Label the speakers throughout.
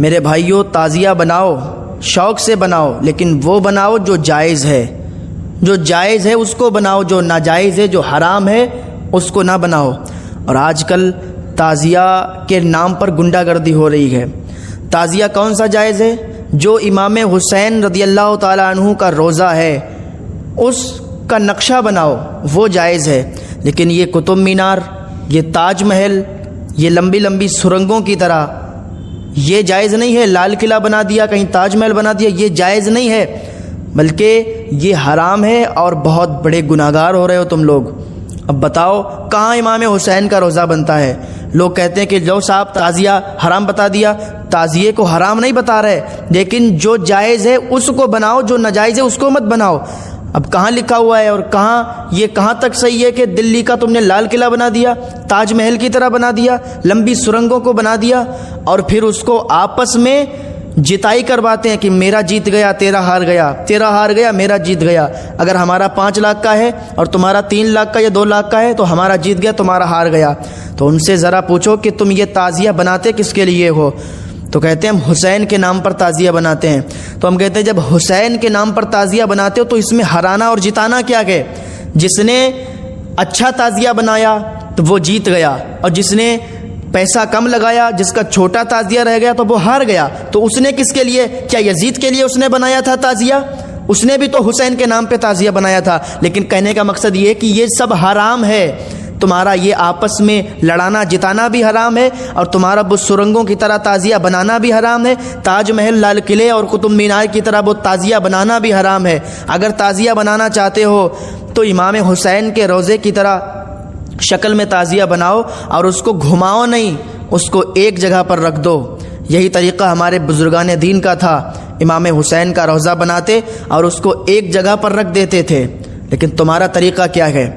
Speaker 1: میرے بھائیوں تعزیہ بناؤ، شوق سے بناؤ، لیکن وہ بناؤ جو جائز ہے، جو جائز ہے اس کو بناؤ، جو ناجائز ہے جو حرام ہے اس کو نہ بناؤ۔ اور آج کل تعزیہ کے نام پر گنڈا گردی ہو رہی ہے۔ تعزیہ کون سا جائز ہے؟ جو امام حسین رضی اللہ تعالیٰ عنہ کا روضہ ہے اس کا نقشہ بناؤ، وہ جائز ہے، لیکن یہ قطب مینار، یہ تاج محل، یہ لمبی لمبی سرنگوں کی طرح یہ جائز نہیں ہے۔ لال قلعہ بنا دیا، کہیں تاج محل بنا دیا، یہ جائز نہیں ہے، بلکہ یہ حرام ہے اور بہت بڑے گناہگار ہو رہے ہو تم لوگ۔ اب بتاؤ کہاں امام حسین کا روضہ بنتا ہے؟ لوگ کہتے ہیں کہ جو صاحب تعزیہ حرام بتا دیا، تعزیے کو حرام نہیں بتا رہے، لیکن جو جائز ہے اس کو بناؤ، جو ناجائز ہے اس کو مت بناؤ۔ اب کہاں لکھا ہوا ہے اور کہاں تک صحیح ہے کہ دلی کا تم نے لال قلعہ بنا دیا، تاج محل کی طرح بنا دیا، لمبی سرنگوں کو بنا دیا، اور پھر اس کو آپس میں جتائی کرواتے ہیں کہ میرا جیت گیا تیرا ہار گیا، تیرا ہار گیا میرا جیت گیا۔ اگر ہمارا 5 لاکھ کا ہے اور تمہارا 3 لاکھ کا یا 2 لاکھ کا ہے تو ہمارا جیت گیا تمہارا ہار گیا۔ تو ان سے ذرا پوچھو کہ تم یہ تعزیہ بناتے کس کے لیے ہو؟ تو کہتے ہیں ہم حسین کے نام پر تعزیہ بناتے ہیں۔ تو ہم کہتے ہیں جب حسین کے نام پر تعزیہ بناتے ہو تو اس میں ہرانا اور جتانا کیا ہے؟ جس نے اچھا تعزیہ بنایا تو وہ جیت گیا، اور جس نے پیسہ کم لگایا، جس کا چھوٹا تعزیہ رہ گیا تو وہ ہار گیا۔ تو اس نے کس کے لیے؟ کیا یزید کے لیے اس نے بنایا تھا تعزیہ؟ اس نے بھی تو حسین کے نام پہ تعزیہ بنایا تھا۔ لیکن کہنے کا مقصد یہ ہے کہ یہ سب حرام ہے، تمہارا یہ آپس میں لڑانا جتانا بھی حرام ہے، اور تمہارا وہ سرنگوں کی طرح تعزیہ بنانا بھی حرام ہے، تاج محل، لال قلعے اور قطب مینار کی طرح وہ تعزیہ بنانا بھی حرام ہے۔ اگر تعزیہ بنانا چاہتے ہو تو امام حسین کے روضے کی طرح شکل میں تعزیہ بناؤ، اور اس کو گھماؤ نہیں، اس کو ایک جگہ پر رکھ دو۔ یہی طریقہ ہمارے بزرگان دین کا تھا، امام حسین کا روضہ بناتے اور اس کو ایک جگہ پر رکھ دیتے تھے۔ لیکن تمہارا طریقہ کیا ہے؟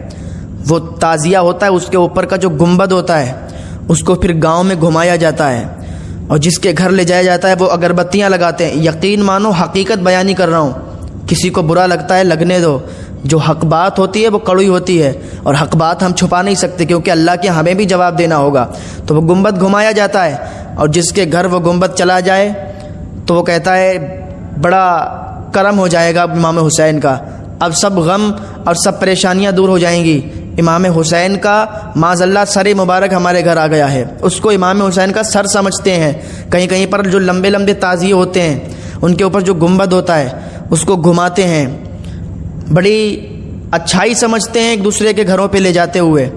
Speaker 1: وہ تعزیہ ہوتا ہے، اس کے اوپر کا جو گنبد ہوتا ہے اس کو پھر گاؤں میں گھمایا جاتا ہے، اور جس کے گھر لے جایا جاتا ہے وہ اگربتیاں لگاتے ہیں۔ یقین مانو حقیقت بیانی کر رہا ہوں، کسی کو برا لگتا ہے لگنے دو، جو حق بات ہوتی ہے وہ کڑوی ہوتی ہے، اور حق بات ہم چھپا نہیں سکتے کیونکہ اللہ کے ہمیں بھی جواب دینا ہوگا۔ تو وہ گنبد گھمایا جاتا ہے، اور جس کے گھر وہ گنبد چلا جائے تو وہ کہتا ہے بڑا کرم ہو جائے گا امام حسین کا، اب سب غم اور سب پریشانیاں دور ہو جائیں گی۔ امام حسین کا معاذ اللہ سر مبارک ہمارے گھر آ گیا ہے، اس کو امام حسین کا سر سمجھتے ہیں۔ کہیں کہیں پر جو لمبے لمبے تعزیے ہوتے ہیں ان کے اوپر جو گنبد ہوتا ہے اس کو گھماتے ہیں، بڑی اچھائی سمجھتے ہیں ایک دوسرے کے گھروں پہ لے جاتے ہوئے،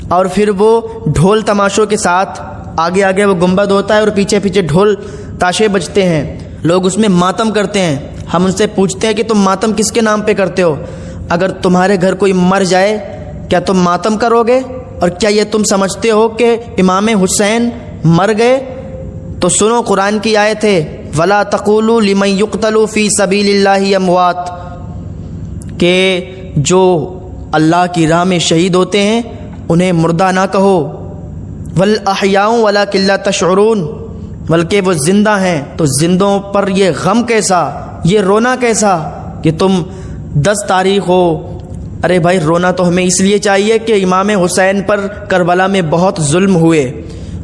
Speaker 1: اور پھر وہ ڈھول تماشوں کے ساتھ آگے آگے وہ گنبد ہوتا ہے اور پیچھے پیچھے ڈھول تاشے بجتے ہیں، لوگ اس میں ماتم کرتے ہیں۔ ہم ان سے پوچھتے ہیں کہ تم ماتم کس کے نام پہ کرتے ہو؟ اگر تمہارے گھر کوئی مر جائے کیا تم ماتم کرو گے؟ اور کیا یہ تم سمجھتے ہو کہ امام حسین مر گئے؟ تو سنو قرآن کی آیت ہے وَلَا تَقُولُوا لِمَن يُقْتَلُ فِي سَبِيلِ اللَّهِ أَمْوَاتٌ، کہ جو اللہ کی راہ میں شہید ہوتے ہیں انہیں مردہ نہ کہو، وَالْأَحْيَاءُ وَلَكِن لَا تَشْعُرُونَ، بلکہ وہ زندہ ہیں تو زندوں پر یہ غم کیسا، یہ رونا کیسا کہ تم 10 تاریخ ہو۔ ارے بھائی رونا تو ہمیں اس لیے چاہیے کہ امام حسین پر کربلا میں بہت ظلم ہوئے،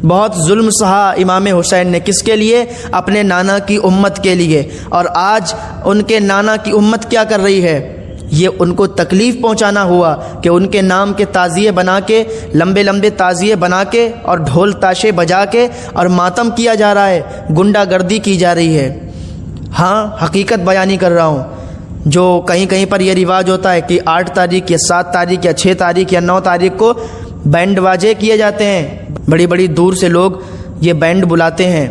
Speaker 1: بہت ظلم سہا امام حسین نے، کس کے لیے؟ اپنے نانا کی امت کے لیے، اور آج ان کے نانا کی امت کیا کر رہی ہے؟ یہ ان کو تکلیف پہنچانا ہوا کہ ان کے نام کے تعزیے بنا کے، لمبے لمبے تعزیے بنا کے اور ڈھول تاشے بجا کے اور ماتم کیا جا رہا ہے، گنڈا گردی کی جا رہی ہے۔ ہاں حقیقت بیانی کر رہا ہوں۔ جو کہیں کہیں پر یہ رواج ہوتا ہے کہ 8 تاریخ یا 7 تاریخ یا 6 تاریخ یا 9 تاریخ کو بینڈ واجے کیے جاتے ہیں، بڑی بڑی دور سے لوگ یہ بینڈ بلاتے ہیں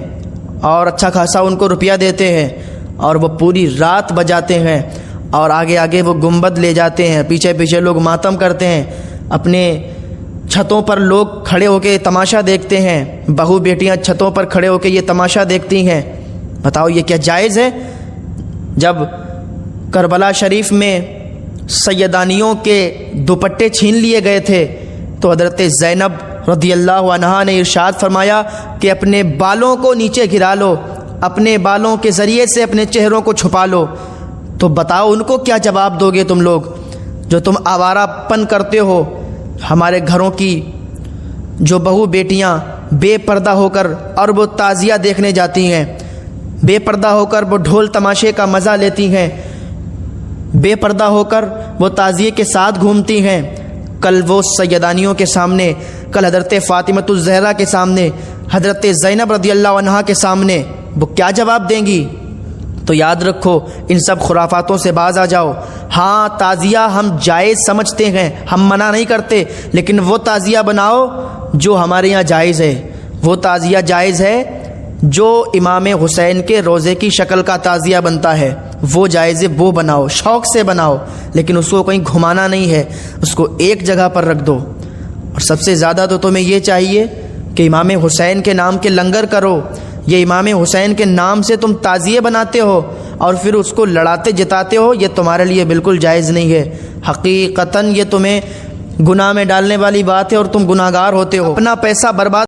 Speaker 1: اور اچھا خاصا ان کو روپیہ دیتے ہیں، اور وہ پوری رات بجاتے ہیں، اور آگے آگے وہ گنبد لے جاتے ہیں، پیچھے پیچھے لوگ ماتم کرتے ہیں، اپنے چھتوں پر لوگ کھڑے ہو کے تماشا دیکھتے ہیں، بہو بیٹیاں چھتوں پر کھڑے ہو کے یہ تماشا دیکھتی ہیں۔ بتاؤ یہ کیا جائز ہے؟ جب کربلا شریف میں سیدانیوں کے دوپٹے چھین لیے گئے تھے تو حضرت زینب رضی اللہ عنہا نے ارشاد فرمایا کہ اپنے بالوں کو نیچے گرا لو، اپنے بالوں کے ذریعے سے اپنے چہروں کو چھپا لو۔ تو بتاؤ ان کو کیا جواب دو گے تم لوگ جو تم آوارہ پن کرتے ہو، ہمارے گھروں کی جو بہو بیٹیاں بے پردہ ہو کر اور وہ تعزیہ دیکھنے جاتی ہیں، بے پردہ ہو کر وہ ڈھول تماشے کا مزہ لیتی ہیں، بے پردہ ہو کر وہ تعزیے کے ساتھ گھومتی ہیں، کل وہ سیدانیوں کے سامنے، کل حضرت فاطمۃ الزہرا کے سامنے، حضرت زینب رضی اللہ عنہا کے سامنے وہ کیا جواب دیں گی؟ تو یاد رکھو، ان سب خرافاتوں سے باز آ جاؤ۔ ہاں تعزیہ ہم جائز سمجھتے ہیں، ہم منع نہیں کرتے، لیکن وہ تعزیہ بناؤ جو ہمارے یہاں جائز ہے۔ وہ تعزیہ جائز ہے جو امام حسین کے روضے کی شکل کا تعزیہ بنتا ہے، وہ جائز ہے، وہ بناؤ، شوق سے بناؤ، لیکن اس کو کہیں گھمانا نہیں ہے، اس کو ایک جگہ پر رکھ دو۔ اور سب سے زیادہ تو تمہیں یہ چاہیے کہ امام حسین کے نام کے لنگر کرو۔ یہ امام حسین کے نام سے تم تعزیے بناتے ہو اور پھر اس کو لڑاتے جتاتے ہو، یہ تمہارے لیے بالکل جائز نہیں ہے۔ حقیقتاً یہ تمہیں گناہ میں ڈالنے والی بات ہے اور تم گناہگار ہوتے ہو، اپنا پیسہ برباد